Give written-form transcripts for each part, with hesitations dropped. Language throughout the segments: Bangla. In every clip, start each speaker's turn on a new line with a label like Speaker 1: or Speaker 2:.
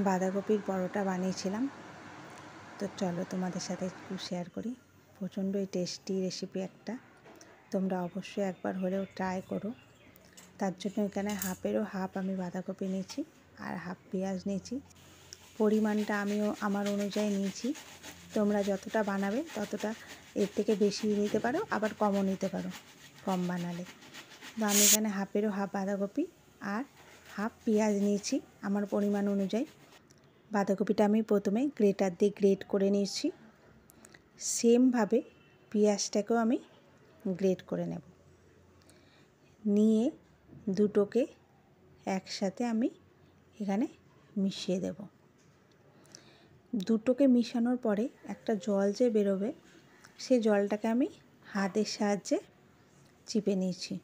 Speaker 1: বাঁধাকপির পরোটা বানিয়েছিলাম। তো চলো তোমাদের সাথে একটু শেয়ার করি। প্রচণ্ডই টেস্টি রেসিপি একটা, তোমরা অবশ্যই একবার হলেও ট্রাই করো। তার জন্য এখানে হাফেরও হাফ আমি বাঁধাকপি নিয়েছি আর হাফ পেঁয়াজ নিয়েছি। পরিমাণটা আমিও আমার অনুযায়ী নিয়েছি, তোমরা যতটা বানাবে ততটা এর থেকে বেশি নিতে পারো, আবার কমও নিতে পারো কম বানালে। তো আমি এখানে হাফেরও হাফ বাঁধাকপি আর হাফ পেঁয়াজ নিয়েছি আমার পরিমাণ অনুযায়ী। বাঁধাকপিটা আমি প্রথমে গ্রেটার দিয়ে গ্রেট করে নিয়েছি, সেমভাবে পেঁয়াজটাকেও আমি গ্রেট করে নেব। নিয়ে দুটোকে একসাথে আমি এখানে মিশিয়ে দেব। দুটোকে মিশানোর পরে একটা জল যে বেরোবে, সেই জলটাকে আমি হাতের সাহায্যে চিপে নিয়েছি।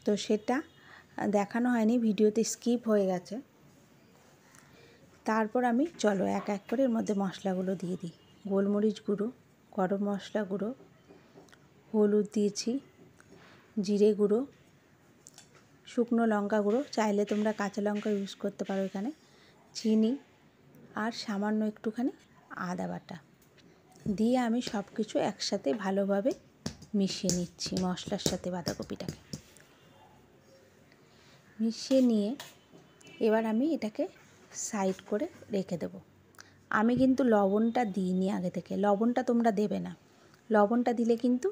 Speaker 1: তো সেটা দেখানো হয়নি, ভিডিওতে স্কিপ হয়ে গেছে। তারপর আমি চলো এক এক করে এর মধ্যে মশলাগুলো দিয়ে দিই। গোলমরিচ গুঁড়ো, গরম মশলা গুঁড়ো, হলুদ দিয়েছি, জিরে গুঁড়ো, শুকনো লঙ্কা গুঁড়ো, চাইলে তোমরা কাঁচা লঙ্কা ইউজ করতে পারো এখানে, চিনি আর সামান্য একটুখানি আদা বাটা দিয়ে আমি সব কিছু একসাথে ভালোভাবে মিশিয়ে নিচ্ছি। মশলার সাথে বাঁধাকপিটাকে মিশিয়ে নিয়ে এবার আমি এটাকে সাইড করে রেখে দেব। আমি কিন্তু লবণটা দিইনি আগে থেকে, লবণটা তোমরা দেবে না। লবণটা দিলে কিন্তু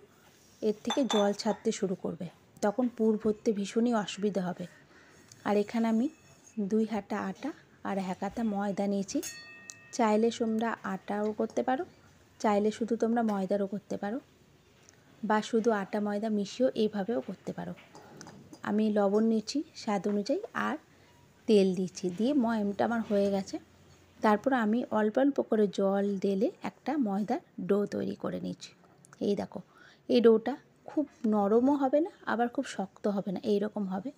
Speaker 1: এর থেকে জল ছাড়তে শুরু করবে, তখন পুর ভরতে ভীষণই অসুবিধা হবে। আর এখানে আমি 2 হাতা আটা আর 1 হাতা ময়দা নিয়েছি। চাইলে তোমরা আটাও করতে পারো, চাইলে শুধু তোমরা ময়দারও করতে পারো, বা শুধু আটা ময়দা মিশিয়েও এইভাবেও করতে পারো। আমি লবণ নিয়েছি স্বাদ অনুযায়ী আর তেল দিয়েছি, দিয়ে ময়ামটা আমার হয়ে গেছে। তারপর আমি অল্প অল্প করে জল ঢেলে একটা ময়দার ডো তৈরি করে নিচ্ছি। এই দেখো, এই ডোটা খুব নরমও হবে না, আবার খুব শক্ত হবে না, এই রকম হবে।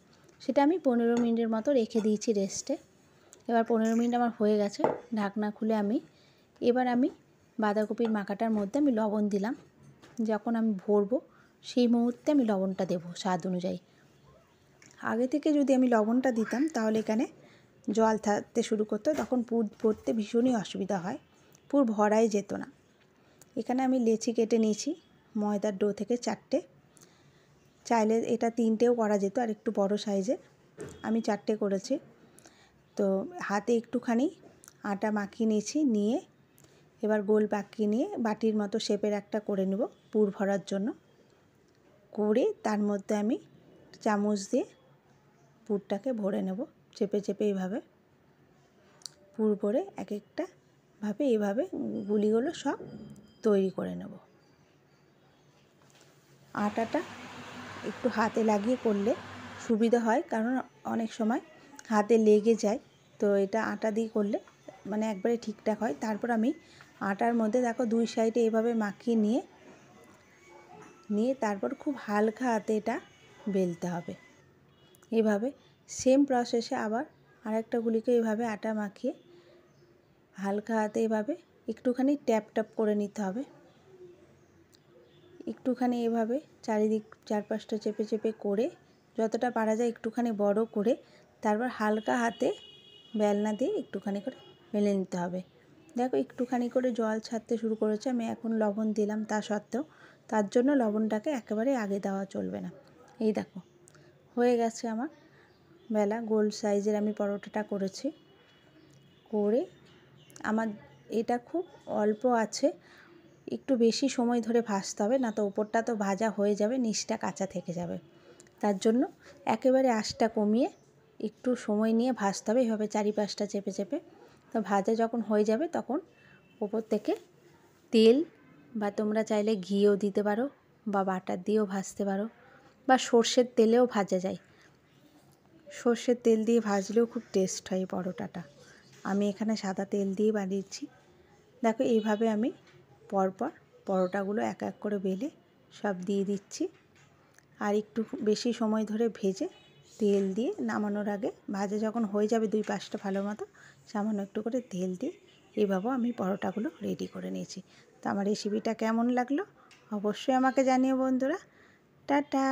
Speaker 1: সেটা আমি 15 মিনিটের মতো রেখে দিয়েছি রেস্টে। এবার 15 মিনিট আমার হয়ে গেছে। ঢাকনা খুলে এবার আমি বাঁধাকপির মাখাটার মধ্যে আমি লবণ দিলাম। যখন আমি ভরবো সেই মুহূর্তে আমি লবণটা দেবো স্বাদ অনুযায়ী। আগে থেকে যদি আমি লবণটা দিতাম তাহলে এখানে জল থাকতে শুরু করতো, তখন পুর ভরতে ভীষণই অসুবিধা হয়, পুর ভরাই যেত না। এখানে আমি লেচি কেটে নিয়েছি ময়দার ডো থেকে 4টে, চাইলে এটা 3টেও করা যেত আর একটু বড় সাইজে, আমি 4টে করেছি। তো হাতে একটুখানি আটা মাখিয়ে নিয়েছি, নিয়ে এবার গোল পাকিয়ে নিয়ে বাটির মতো শেপের একটা করে নেব পুর ভরার জন্য। করে তার মধ্যে আমি চামচ দিয়ে পুরটাকে ভরে নেব, চেপে চেপে এইভাবে পুর ভরে এক একটা ভাবে এইভাবে গুলিগুলো সব তৈরি করে নেব। আটাটা একটু হাতে লাগিয়ে করলে সুবিধা হয়, কারণ অনেক সময় হাতে লেগে যায়। তো এটা আটা দিয়ে করলে মানে একবারে ঠিকঠাক হয়। তারপর আমি আটার মধ্যে দেখো 2 সাইডে এইভাবে মাখিয়ে নিয়ে তারপর খুব হালকা হাতে এটা বেলতে হবে। এইভাবে সেম প্রসেসে আবার আরেকটা গুলিকে এইভাবে আটা মাখিয়ে হালকা হাতে এভাবে একটুখানি ট্যাপ ট্যাপ করে নিতে হবে। একটুখানি এভাবে চারিদিক চারপাশটা চেপে চেপে করে যতটা পারা যায় একটুখানি বড় করে তারপর হালকা হাতে বেলনা দিয়ে একটুখানি করে বেলে নিতে হবে। দেখো একটুখানি করে জল ছাড়তে শুরু করেছে। আমি এখন লবণ দিলাম তা সত্ত্বেও, তার জন্য লবণটাকে একেবারে আগে দেওয়া চলবে না। এই দেখো হয়ে গেছে আমার বেলা। গোল সাইজের আমি পরোটাটা করেছি। করে আমার এটা খুব অল্প আছে, একটু বেশি সময় ধরে ভাজতে হবে, না তো ওপরটা তো ভাজা হয়ে যাবে, নিচটা কাঁচা থেকে যাবে। তার জন্য একেবারে আঁচটা কমিয়ে একটু সময় নিয়ে ভাজতে হবে, এভাবে চারিপাশটা চেপে চেপে। তো ভাজা যখন হয়ে যাবে তখন ওপর থেকে তেল বা তোমরা চাইলে ঘিও দিতে পারো, বা বাটার দিয়েও ভাজতে পারো, বা সর্ষের তেলেও ভাজা যায়। সর্ষের তেল দিয়ে ভাজলেও খুব টেস্ট হয় পরোটাটা। আমি এখানে সাদা তেল দিয়ে বানিয়েছি। দেখো এইভাবে আমি পরপর পরোটাগুলো এক এক করে বেলে সব দিয়ে দিচ্ছি। আর একটু বেশি সময় ধরে ভেজে তেল দিয়ে নামানোর আগে, ভাজা যখন হয়ে যাবে 2 পাশটা ভালো মতো, সামান্য একটু করে তেল দিয়ে এইভাবেও আমি পরোটাগুলো রেডি করে নিয়েছি। তো আমার রেসিপিটা কেমন লাগলো অবশ্যই আমাকে জানিও বন্ধুরা। টাটা।